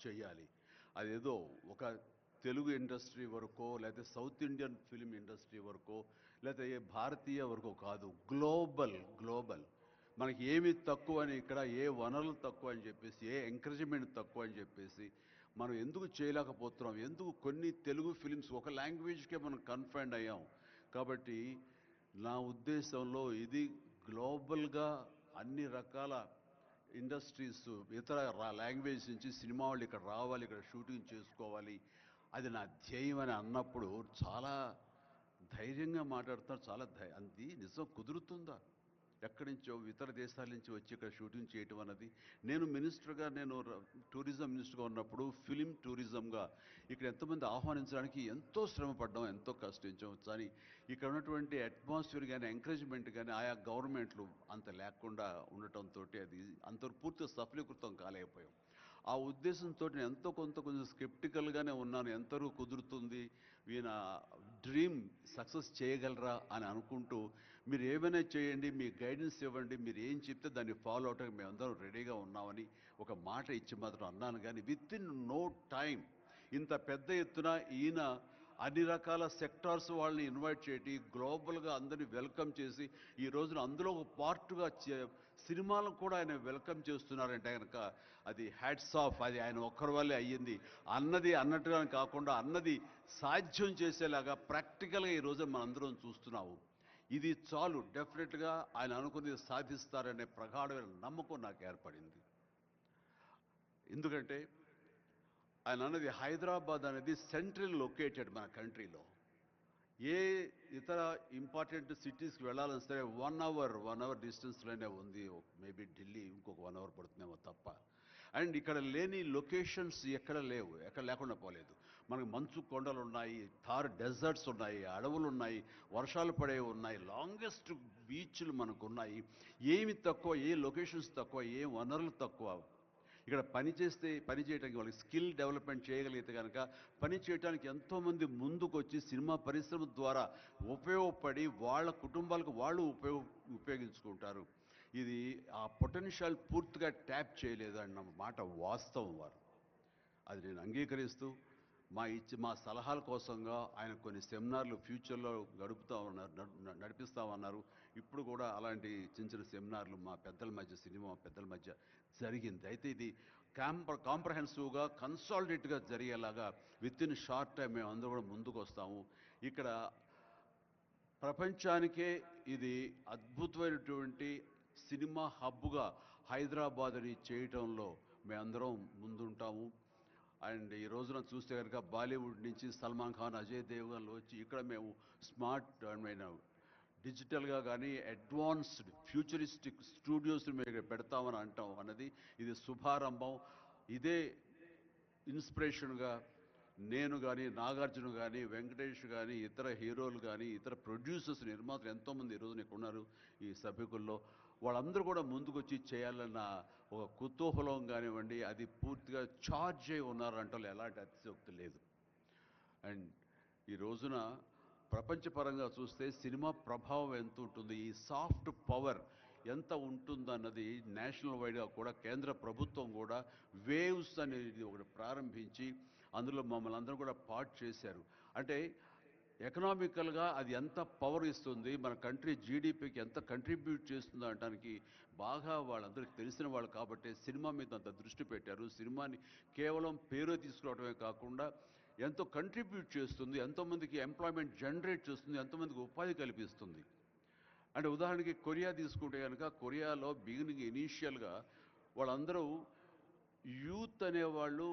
చేయాలి. అదేదో ఒక తెలుగు ఇండస్ట్రీ వరకో, లేకపోతే సౌత్ ఇండియన్ ఫిల్మ్ ఇండస్ట్రీ వరకో, లేకపోతే ఏ భారతీయ వరకో కాదు, గ్లోబల్. మనకి ఏమి తక్కువ అని ఇక్కడ, ఏ వనరులు తక్కువ అని చెప్పేసి, ఏ ఎంకరేజ్మెంట్ తక్కువ అని చెప్పేసి మనం ఎందుకు చేయలేకపోతున్నాం? ఎందుకు కొన్ని తెలుగు ఫిలిమ్స్ ఒక లాంగ్వేజ్కే మనం కన్ఫైన్డ్ అయ్యాం? కాబట్టి నా ఉద్దేశంలో ఇది గ్లోబల్గా అన్ని రకాల ఇండస్ట్రీస్, ఇతర లాంగ్వేజ్ నుంచి సినిమా వాళ్ళు ఇక్కడ రావాలి, ఇక్కడ షూటింగ్ చేసుకోవాలి, అది నా ధ్యేయం అని అన్నప్పుడు చాలా ధైర్యంగా మాట్లాడుతున్నారు. చాలా అది నిజం కుదురుతుందా? ఎక్కడి నుంచో ఇతర దేశాల నుంచి వచ్చి ఇక్కడ షూటింగ్ చేయటం అన్నది, నేను మినిస్టర్గా, నేను టూరిజం మినిస్టర్గా ఉన్నప్పుడు ఫిలిం టూరిజంగా ఇక్కడ ఎంతమంది ఆహ్వానించడానికి ఎంతో శ్రమ పడ్డాం, ఎంతో కష్టించాం. కానీ ఇక్కడ ఉన్నటువంటి అట్మాస్ఫియర్ కానీ ఎంకరేజ్మెంట్ కానీ ఆయా గవర్నమెంట్లు అంత లేకుండా ఉండటంతో అది అంత పూర్తిగా సఫలీకృతం కాలేకపోయాం. ఆ ఉద్దేశంతో నేను ఎంతో కొంచెం స్కెప్టికల్గానే ఉన్నాను. ఎంతవరకు కుదురుతుంది, ఈయన డ్రీమ్ సక్సెస్ చేయగలరా అని అనుకుంటూ, మీరు ఏమైనా చేయండి, మీ గైడెన్స్ ఇవ్వండి, మీరు ఏం చెప్తే దాన్ని ఫాలో అవడానికి మేమందరం రెడీగా ఉన్నామని ఒక మాట ఇచ్చి మాత్రం అన్నాను. కానీ విత్ ఇన్ నో టైం ఇంత పెద్ద ఎత్తున ఈయన అన్ని రకాల సెక్టార్స్ వాళ్ళని ఇన్వైట్ చేయటి, గ్లోబల్గా అందరినీ వెల్కమ్ చేసి ఈ రోజున అందులో ఒక పార్ట్గా సినిమాలను కూడా ఆయన వెల్కమ్ చేస్తున్నారంటే కనుక అది హ్యాట్స్ ఆఫ్. అది ఆయన ఒక్కరి వల్లే అయ్యింది. అన్నది అన్నట్టుగా కాకుండా అన్నది సాధ్యం చేసేలాగా ప్రాక్టికల్గా ఈ రోజు మనందరం చూస్తున్నాము. ఇది చాలు, డెఫినెట్గా ఆయన అనుకున్నది సాధిస్తారనే ప్రగాఢమైన నమ్మకం నాకు ఏర్పడింది. ఎందుకంటే ఆయన అన్నది హైదరాబాద్ అనేది సెంట్రల్ లొకేటెడ్ మన కంట్రీలో. ఏ ఇతర ఇంపార్టెంట్ సిటీస్కి వెళ్ళాలని సరే 1 అవర్ డిస్టెన్స్లోనే ఉంది. మేబీ ఢిల్లీ ఇంకొక 1 అవర్ పడుతుందేమో తప్ప. అండ్ ఇక్కడ లేని లొకేషన్స్ ఎక్కడ లేవు, ఎక్కడ లేకుండా పోలేదు. మనకు మంచు కొండలు ఉన్నాయి, థార్ డెజర్ట్స్ ఉన్నాయి, అడవులు ఉన్నాయి, వర్షాలు పడేవి ఉన్నాయి, లాంగెస్ట్ బీచ్లు మనకు ఉన్నాయి. ఏమి తక్కువ, ఏ లొకేషన్స్ తక్కువ, ఏ వనరులు తక్కువ? ఇక్కడ పని చేయడానికి వాళ్ళకి స్కిల్ డెవలప్మెంట్ చేయగలిగితే కనుక పని చేయడానికి ఎంతోమంది ముందుకు వచ్చి సినిమా పరిశ్రమ ద్వారా ఉపయోగపడి వాళ్ళ కుటుంబాలకు వాళ్ళు ఉపయోగించుకుంటారు. ఇది ఆ పొటెన్షియల్ పూర్తిగా ట్యాప్ చేయలేదు అన్న మాట వాస్తవం. వారు అది నేను అంగీకరిస్తూ మా సలహాల కోసంగా ఆయన కొన్ని సెమినార్లు ఫ్యూచర్లో నడిపిస్తామన్నారు. ఇప్పుడు కూడా అలాంటి చిన్న సెమినార్లు మా పెద్దల మధ్య, సినిమా పెద్దల మధ్య జరిగింది. అయితే ఇది కాంప్రహెన్సివ్గా, కన్సాలిడేట్గా జరిగేలాగా విత్ ఇన్ షార్ట్ టైం మేము అందరూ కూడా ముందుకు వస్తాము. ఇక్కడ ప్రపంచానికే ఇది అద్భుతమైనటువంటి సినిమా హబ్గా హైదరాబాద్ని చేయటంలో మేమందరం ముందుంటాము. అండ్ ఈ రోజున చూస్తే కనుక బాలీవుడ్ నుంచి సల్మాన్ ఖాన్, అజయ్ దేవ్గన్లు వచ్చి ఇక్కడ మేము స్మార్ట్ డిజిటల్గా కానీ అడ్వాన్స్డ్ ఫ్యూచరిస్టిక్ స్టూడియోస్ని మేము ఇక్కడ పెడతామని అంటాం అన్నది ఇది శుభారంభం. ఇదే ఇన్స్పిరేషన్గా నేను కానీ, నాగార్జున కానీ, వెంకటేష్ కానీ, ఇతర హీరోలు కానీ, ఇతర ప్రొడ్యూసర్స్, నిర్మాతలు ఎంతోమంది ఈరోజు నీకు ఉన్నారు ఈ సభ్యుకుల్లో. వాళ్ళందరూ కూడా ముందుకొచ్చి చేయాలన్న ఒక కుతూహలం కానివ్వండి, అది పూర్తిగా ఛార్జ్ అయి ఉన్నారంటే ఎలాంటి అతిశయోక్తి లేదు. అండ్ ఈ రోజున ప్రపంచపరంగా చూస్తే సినిమా ప్రభావం ఎంత ఉంటుంది, ఈ సాఫ్ట్ పవర్ ఎంత ఉంటుందన్నది నేషనల్ వైడ్గా కూడా కేంద్ర ప్రభుత్వం కూడా వేవ్స్ అనేది ఒకటి ప్రారంభించి అందులో మమ్మల్ని అందరూ కూడా పార్ట్ చేశారు. అంటే ఎకనామికల్గా అది ఎంత పవర్ ఇస్తుంది, మన కంట్రీ జీడిపికి ఎంత కంట్రిబ్యూట్ చేస్తుందో అనడానికి బాగా వాళ్ళందరికీ తెలిసిన వాళ్ళు కాబట్టి సినిమా మీద అంత దృష్టి పెట్టారు. సినిమాని కేవలం పేరు తీసుకురావడమే కాకుండా ఎంతో కంట్రిబ్యూట్ చేస్తుంది, ఎంతోమందికి ఎంప్లాయ్మెంట్ జనరేట్ చేస్తుంది, ఎంతోమందికి ఉపాధి కల్పిస్తుంది. అంటే ఉదాహరణకి కొరియా తీసుకుంటే కనుక, కొరియాలో బిగినింగ్ ఇనీషియల్గా వాళ్ళందరూ యూత్ అనేవాళ్ళు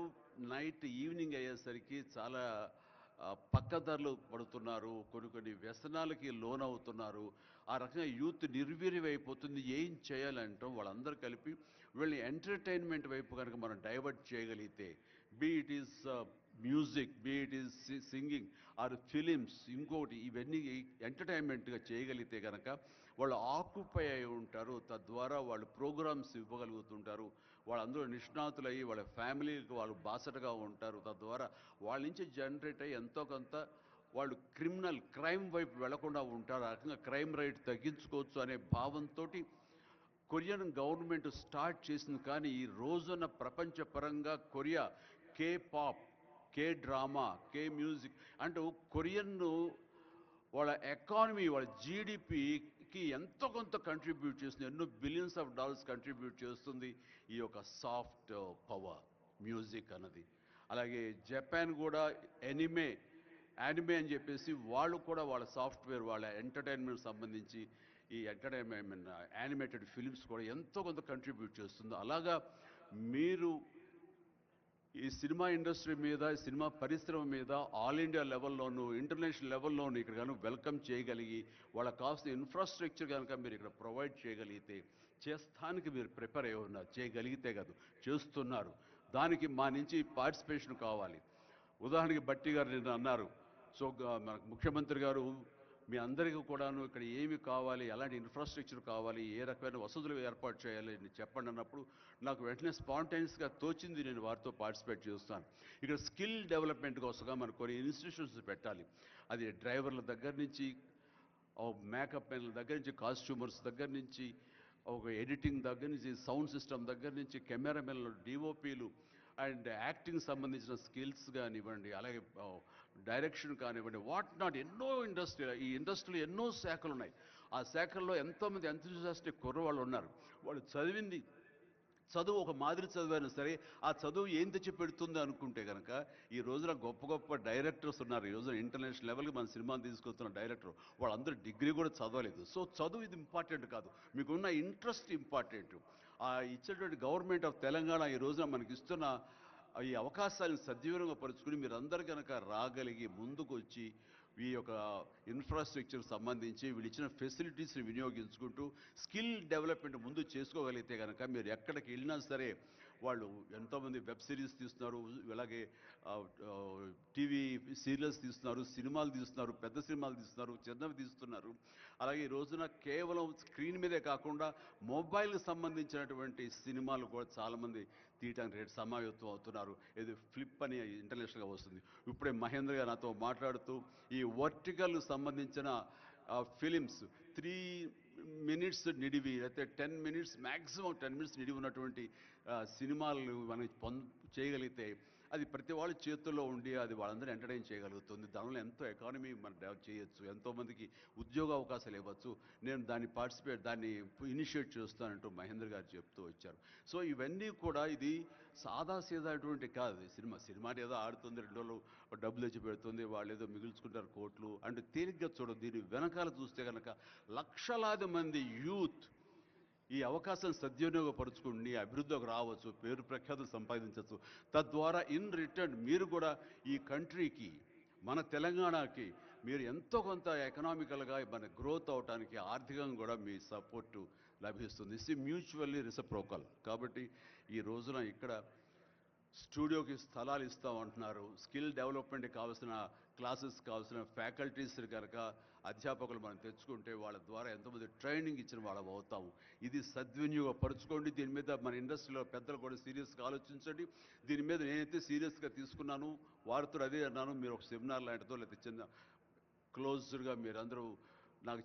ఈవినింగ్ అయ్యేసరికి చాలా పక్కదారులు పడుతున్నారు, కొన్ని వ్యసనాలకి లోనవుతున్నారు. ఆ రకంగా యూత్ నిర్వీర్యమైపోతుంది. ఏం చేయాలంటాం? వాళ్ళందరూ కలిపి వీళ్ళని ఎంటర్టైన్మెంట్ వైపు కనుక మనం డైవర్ట్ చేయగలిగితే, be it is music, be it is singing or films, ఇంకోటి ఇవన్నీ ఎంటర్టైన్మెంట్గా చేయగలిగితే కనుక వాళ్ళు ఆక్యుపై అయి ఉంటారు. తద్వారా వాళ్ళు ప్రోగ్రామ్స్ ఇవ్వగలుగుతుంటారు. వాళ్ళందరూ నిష్ణాతులయ్యి వాళ్ళ ఫ్యామిలీకి వాళ్ళు బాసటగా ఉంటారు. తద్వారా వాళ్ళ నుంచి జనరేట్ అయ్యి ఎంతో కొంత వాళ్ళు క్రైమ్ వైపు వెళ్లకుండా ఉంటారు. ఆ రకంగా క్రైమ్ రేట్ తగ్గించుకోవచ్చు అనే భావంతో కొరియన్ గవర్నమెంట్ స్టార్ట్ చేసింది. కానీ ఈ రోజున ప్రపంచపరంగా Korea K pop, K drama, K music అంటూ కొరియన్ వాళ్ళ ఎకానమీ, వాళ్ళ జీడిపికి ఎంతో కొంత కంట్రిబ్యూట్ చేస్తుంది. ఎన్నో బిలియన్స్ ఆఫ్ డాలర్స్ కంట్రిబ్యూట్ చేస్తుంది ఈ యొక్క సాఫ్ట్ పవర్ మ్యూజిక్ అన్నది. అలాగే జపాన్ కూడా ఎనిమే యానిమే అని చెప్పేసి వాళ్ళు కూడా వాళ్ళ సాఫ్ట్వేర్, వాళ్ళ ఎంటర్టైన్మెంట్ సంబంధించి ఈ ఎంటర్టైన్మెంట్ యానిమేటెడ్ ఫిలిమ్స్ కూడా ఎంతో కొంత కంట్రిబ్యూట్ చేస్తుంది. అలాగా మీరు ఈ సినిమా ఇండస్ట్రీ మీద, సినిమా పరిశ్రమ మీద ఆల్ ఇండియా లెవెల్లోనూ, ఇంటర్నేషనల్ లెవెల్లోనూ ఇక్కడ కనుక వెల్కమ్ చేయగలిగి, వాళ్ళకి కావాల్సిన ఇన్ఫ్రాస్ట్రక్చర్ కనుక మీరు ఇక్కడ ప్రొవైడ్ చేయగలిగితే, చేస్తానికి మీరు ప్రిపేర్ అయి ఉన్నారు. చేయగలిగితే కాదు, చేస్తున్నారు. దానికి మా నుంచి పార్టిసిపేషన్ కావాలి. ఉదాహరణకి బట్టి గారు నిన్న అన్నారు. సో మనకు ముఖ్యమంత్రి గారు మీ అందరికీ కూడాను ఇక్కడ ఏమి కావాలి, ఎలాంటి ఇన్ఫ్రాస్ట్రక్చర్ కావాలి, ఏ రకమైన వసతులు ఏర్పాటు చేయాలి అని చెప్పండి అన్నప్పుడు నాకు వెంటనే స్పాంటైనియస్గా తోచింది, నేను వారితో పార్టిసిపేట్ చేస్తాను. ఇక్కడ స్కిల్ డెవలప్మెంట్ కోసంగా మనకు కొన్ని ఇన్స్టిట్యూషన్స్ పెట్టాలి. అది డ్రైవర్ల దగ్గర నుంచి, మేకప్ మెన్ల దగ్గర నుంచి, కాస్ట్యూమర్స్ దగ్గర నుంచి, ఒక ఎడిటింగ్ దగ్గర నుంచి, సౌండ్ సిస్టమ్ దగ్గర నుంచి, కెమెరామెన్లు, డిఓపీలు అండ్ యాక్టింగ్ సంబంధించిన స్కిల్స్ కానివ్వండి, అలాగే డైరెక్షన్ కానివ్వండి, వాట్ నాట్, ఎన్నో ఈ ఇండస్ట్రీలో ఎన్నో శాఖలు ఉన్నాయి. ఆ శాఖల్లో ఎంతోమంది ఎంతూజియాస్టిక్ కుర్రవాళ్ళు ఉన్నారు. వాళ్ళు చదువు ఒక మాదిరి చదివైనా సరే ఆ చదువు ఏం తెచ్చి పెడుతుంది అనుకుంటే కనుక, ఈ రోజున గొప్ప గొప్ప డైరెక్టర్స్ ఉన్నారు. ఈ రోజున ఇంటర్నేషనల్ లెవెల్కి మన సినిమాని తీసుకొస్తున్న డైరెక్టర్ వాళ్ళందరూ డిగ్రీ కూడా చదవలేదు. సో చదువు ఇది ఇంపార్టెంట్ కాదు, మీకున్న ఇంట్రెస్ట్ ఇంపార్టెంట్. ఆ ఇచ్చేటువంటి గవర్నమెంట్ ఆఫ్ తెలంగాణ ఈ రోజున మనకి ఇస్తున్న ఈ అవకాశాలను సద్వినియోగపరుచుకుని మీరందరూ కనుక రాగలిగి ముందుకు వచ్చి ఈ యొక్క ఇన్ఫ్రాస్ట్రక్చర్ సంబంధించి వీళ్ళు ఇచ్చిన ఫెసిలిటీస్ని వినియోగించుకుంటూ స్కిల్ డెవలప్మెంట్ ముందు చేసుకోగలిగితే కనుక మీరు ఎక్కడికి వెళ్ళినా సరే, వాళ్ళు ఎంతోమంది వెబ్ సిరీస్ తీస్తున్నారు, అలాగే టీవీ సీరియల్స్ తీస్తున్నారు, సినిమాలు తీస్తున్నారు, పెద్ద సినిమాలు తీస్తున్నారు, చిన్నవి తీస్తున్నారు. అలాగే ఈ రోజున కేవలం స్క్రీన్ మీదే కాకుండా మొబైల్కి సంబంధించినటువంటి సినిమాలు కూడా చాలామంది తీయటానికి రేటు సమాయత్తం అవుతున్నారు. ఇది ఫ్లిప్ అని ఇంటర్నేషనల్గా వస్తుంది. ఇప్పుడే మహేంద్ర గారు నాతో మాట్లాడుతూ ఈ వర్టికల్ సంబంధించిన ఫిలిమ్స్ 3 minutes నిడివి, అయితే 10 minutes, మ్యాక్సిమం 10 minutes నిడివి ఉన్నటువంటి సినిమాలు మనం చేయగలిగితే అది ప్రతి వాళ్ళ చేతుల్లో ఉండి అది వాళ్ళందరూ ఎంటర్టైన్ చేయగలుగుతుంది. దానివల్ల ఎంతో ఎకానమీ మనం డెవలప్ చేయొచ్చు, ఎంతోమందికి ఉద్యోగ అవకాశాలు ఇవ్వచ్చు. నేను దాన్ని ఇనిషియేట్ చేస్తానంటూ మహేంద్ర గారు చెప్తూ వచ్చారు. సో ఇవన్నీ కూడా ఇది సాదాసీదాటువంటి కాదు. సినిమా ఏదో ఆడుతుంది, 2 రోజులు డబ్బులు తెచ్చి పెడుతుంది, వాళ్ళు ఏదో మిగుల్చుకుంటారు కోట్లు అంటే తేలిగ్గా చూడదు. దీని వెనకాల చూస్తే కనుక లక్షలాది మంది యూత్ ఈ అవకాశం సద్వినియోగపరుచుకుని అభివృద్ధిలోకి రావచ్చు, పేరు ప్రఖ్యాతులు సంపాదించవచ్చు. తద్వారా ఇన్ రిటర్న్ మీరు కూడా ఈ కంట్రీకి, మన తెలంగాణకి మీరు ఎంతో కొంత ఎకనామికల్గా మన గ్రోత్ అవడానికి ఆర్థికంగా కూడా మీ సపోర్టు లభిస్తుంది. Is mutually reciprocal. కాబట్టి ఈ రోజున ఇక్కడ స్టూడియోకి స్థలాలు ఇస్తామంటున్నారు. స్కిల్ డెవలప్మెంట్కి కావాల్సిన క్లాసెస్, కావాల్సిన ఫ్యాకల్టీస్ కనుక అధ్యాపకులు మనం తెచ్చుకుంటే వాళ్ళ ద్వారా ఎంతోమంది ట్రైనింగ్ ఇచ్చిన వాళ్ళం అవుతాము. ఇది సద్వినియోగపరచుకోండి. దీని మీద మన ఇండస్ట్రీలో పెద్దలు కూడా సీరియస్గా ఆలోచించండి. దీని మీద నేనైతే సీరియస్గా తీసుకున్నాను. వారితో అదే అన్నాను, మీరు ఒక సెమినార్ లాంటిదో లేకపోతే చిన్న క్లోజ్డ్గా మీరందరూ నాకు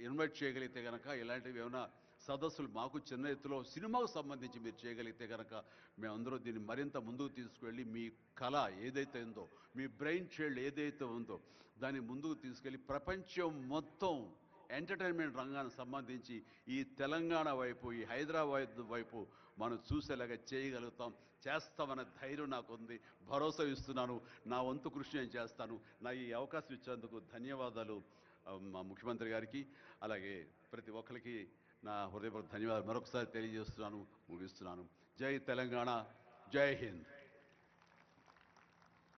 ఇన్వైట్ చేయగలిగితే కనుక, ఇలాంటివి ఏమైనా సదస్సులు మాకు చిన్న ఎత్తులో సినిమాకు సంబంధించి మీరు చేయగలిగితే కనుక మేమందరూ దీన్ని మరింత ముందుకు తీసుకువెళ్ళి మీ కళ ఏదైతే ఉందో, మీ బ్రెయిన్ చైల్డ్ ఏదైతే ఉందో దాన్ని ముందుకు తీసుకెళ్ళి ప్రపంచం మొత్తం ఎంటర్టైన్మెంట్ రంగానికి సంబంధించి ఈ తెలంగాణ వైపు, ఈ హైదరాబాద్ వైపు మనం చూసేలాగా చేయగలుగుతాం. చేస్తామన్న ధైర్యం నాకుంది, భరోసా ఇస్తున్నాను. నా వంతు కృషి నేను చేస్తాను. నా ఈ అవకాశం ఇచ్చేందుకు ధన్యవాదాలు మా ముఖ్యమంత్రి గారికి, అలాగే ప్రతి ఒక్కరికి నా హృదయపూర్వక ధన్యవాదాలు మరొకసారి తెలియజేస్తున్నాను, ముగిస్తున్నాను. జై తెలంగాణ, జై హింద్.